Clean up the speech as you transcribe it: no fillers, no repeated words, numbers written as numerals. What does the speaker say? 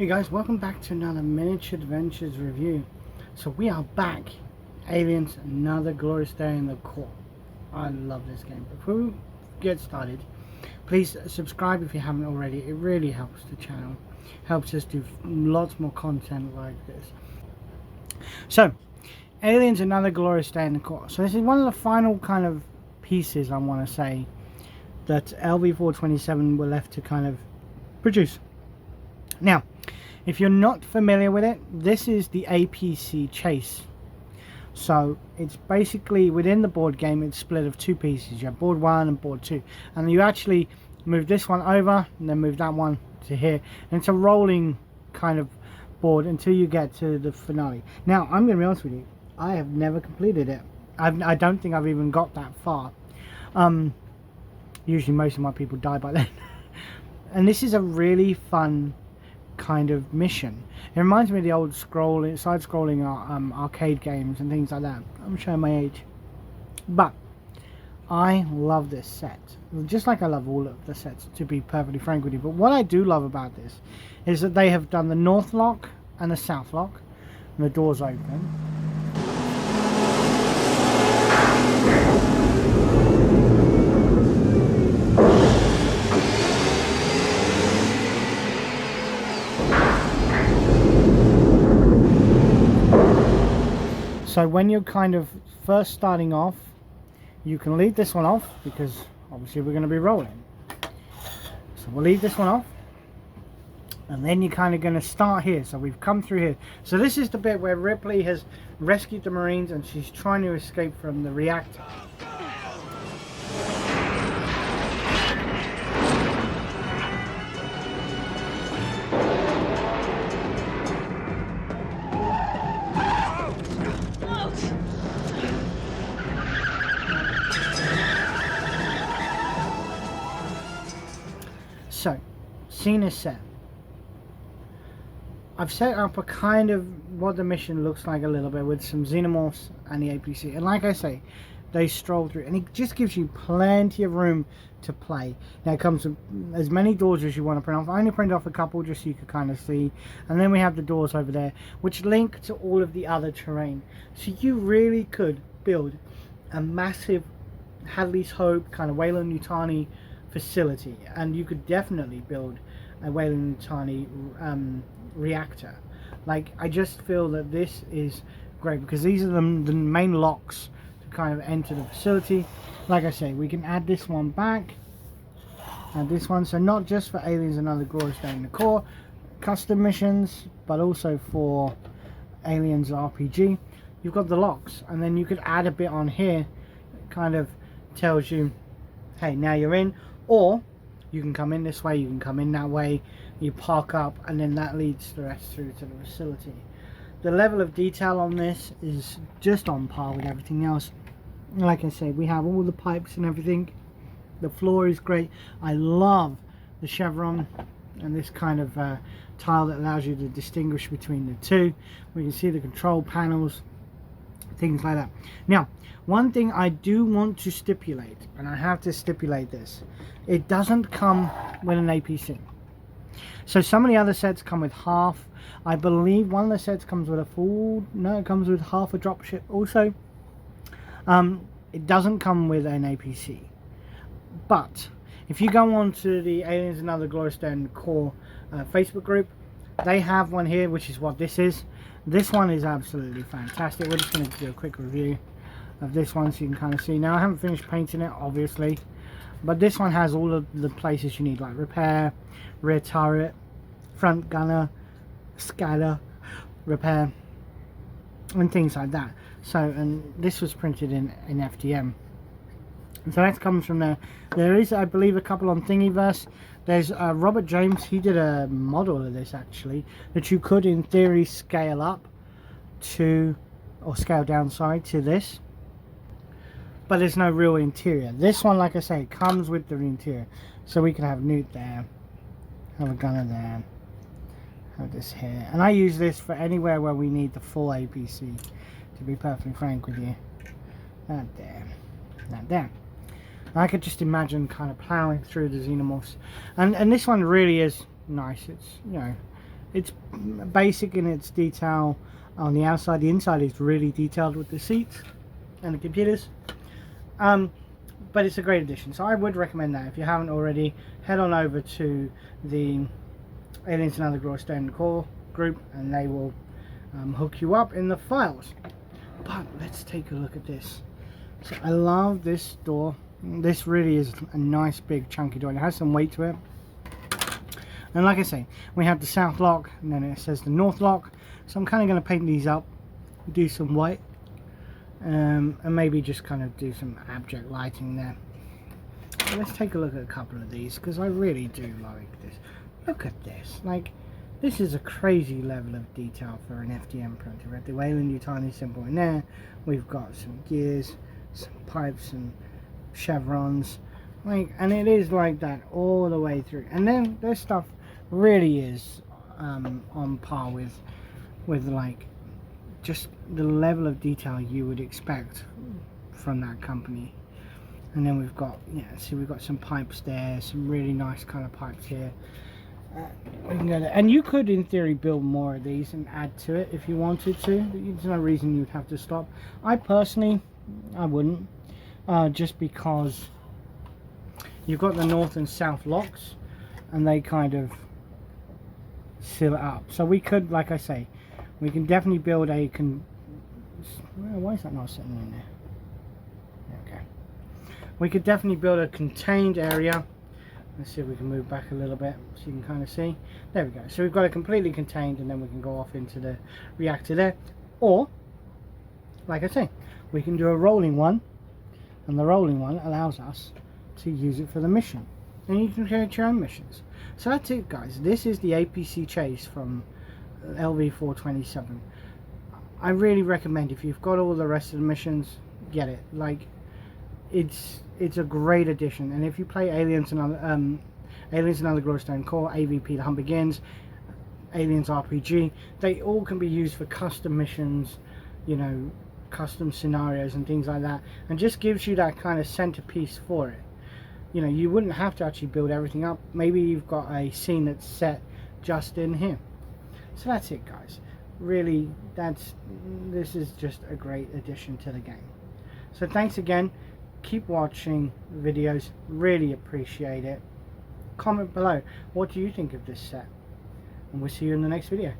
Hey guys, welcome back to another Miniature Adventures review. So we are back. Aliens, another glorious day in the core. I love this game. Before we get started, please subscribe if you haven't already. It really helps the channel. Helps us do lots more content like this. So, Aliens, another glorious day in the core. So this is one of the final kind of pieces, I want to say, that LV427 were left to kind of produce. Now, if you're not familiar with it, this is the APC Chase. So it's basically within the board game, it's split of two pieces. You have board 1 and board 2, and you actually move this one over and then move that one to here, and it's a rolling kind of board until you get to the finale. Now I'm going to be honest with you, I have never completed it. I don't think I've even got that far. Usually most of my people die by then. And this is a really fun kind of mission. It reminds me of the old side-scrolling arcade games and things like that. I'm showing my age, but I love this set, just like I love all of the sets, to be perfectly frank with you. But what I do love about this is that they have done the north lock and the south lock, and the doors open. So when you're kind of first starting off, you can leave this one off because obviously we're going to be rolling. So we'll leave this one off, and then you're kind of going to start here. So we've come through here. So this is the bit where Ripley has rescued the Marines and she's trying to escape from the reactor. So, scene is set. I've set up a kind of what the mission looks like a little bit with some xenomorphs and the APC. And like I say, they stroll through. And it just gives you plenty of room to play. Now it comes with as many doors as you want to print off. I only printed off a couple just so you could kind of see. And then we have the doors over there, which link to all of the other terrain. So you really could build a massive Hadley's Hope kind of Weyland-Yutani facility, and you could definitely build a Weyland-Yutani reactor. Like, I just feel that this is great because these are the main locks to kind of enter the facility. Like I say, we can add this one back, and this one, so not just for Aliens Another Glorious Day in the Core custom missions, but also for Aliens RPG. You've got the locks, and then you could add a bit on here. It kind of tells you, hey, now you're in. Or you can come in this way, you can come in that way, you park up, and then that leads the rest through to the facility. The level of detail on this is just on par with everything else. Like I say, we have all the pipes and everything. The floor is great. I love the chevron and this kind of tile that allows you to distinguish between the two. We can see the control panels, things like that. Now, one thing I do want to stipulate, and I have to stipulate this, it doesn't come with an APC. So some of the other sets come with half. I believe one of the sets comes with a full, no, it comes with half a dropship also. It doesn't come with an APC. But if you go on to the Aliens Another Glorious Day in the Core Facebook group, they have one here, which is what this is. This one is absolutely fantastic. We're just going to do a quick review of this one so you can kind of see. Now I haven't finished painting it, obviously, but this one has all of the places you need, like repair, rear turret, front gunner, scatter, repair, and things like that. So, and this was printed in FDM. And so that comes from there. There is, I believe, a couple on Thingiverse. There's Robert James. He did a model of this actually that you could, in theory, scale up to, or scale down, sorry, to this. But there's no real interior. This one, like I say, comes with the interior. So we can have Newt there, have a gunner there, have this here. And I use this for anywhere where we need the full APC, to be perfectly frank with you. That there, that there. I could just imagine kind of plowing through the xenomorphs, and this one really is nice. It's, you know, It's basic in its detail on the outside. The inside is really detailed with the seats and the computers. But it's a great addition, so I would recommend that. If you haven't already, head on over to the Aliens and Other Glorious Core group and they will hook you up in the files. But let's take a look at this. So I love this door. This really is a nice big chunky door. It has some weight to it. And like I say, we have the south lock and then it says the north lock. So I'm kind of going to paint these up, do some white. And maybe just kind of do some abject lighting there. So let's take a look at a couple of these because I really do like this. Look at this, like this is a crazy level of detail for an FDM printer. Right, the Wayland Yutani symbol in there. We've got some gears, some pipes and chevrons, like, and it is like that all the way through. And then this stuff really is on par with like just the level of detail you would expect from that company. And then we've got, yeah, see, we've got some pipes there, some really nice kind of pipes here. We can go there. And you could in theory build more of these and add to it if you wanted to. There's no reason you'd have to stop. I personally, I wouldn't, just because you've got the north and south locks and they kind of seal it up. So we could, like I say, we can definitely build a why is that not sitting in there? Okay. We could definitely build a contained area. Let's see if we can move back a little bit so you can kind of see. There we go. So we've got it completely contained and then we can go off into the reactor there. Or, like I say, we can do a rolling one. And the rolling one allows us to use it for the mission. And you can create your own missions. So that's it, guys. This is the APC Chase from LV427. I really recommend, if you've got all the rest of the missions, get it. Like, it's a great addition. And if you play Aliens and Other Glorious Core, AVP The Hunt Begins, Aliens RPG, they all can be used for custom missions, you know, custom scenarios and things like that, and just gives you that kind of centerpiece for it. You know, you wouldn't have to actually build everything up. Maybe you've got a scene that's set just in here. So that's it, guys. Really, this is just a great addition to the game. So thanks again. Keep watching videos. Really appreciate it. Comment below, what do you think of this set? And we'll see you in the next video.